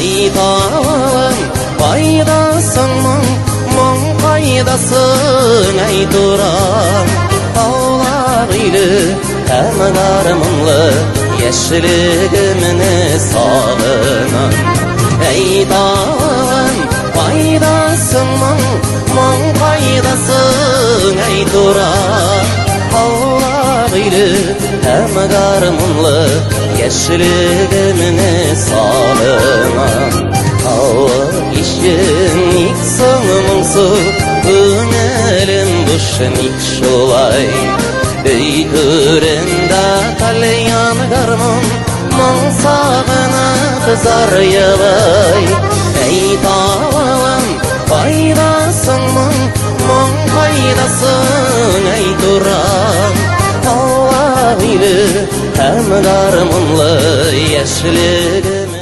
Aytalan faydasın mon faydasın ayturam Ağlarıylı hem garmınlı yeşiligimini sağlınan Aytalan faydasın mon faydasın ayturam Ağlarıylı hem garmınlı yeşiligimini sağlınan Hava işin ilk sonumsu Önelim düşün ilk şolay Öykürümde kalyan garmon Mon sağına kızar yılay Ey dağlan faydasın mon faydasın ey duram Ağlaylı hem garmonlu yeşiligim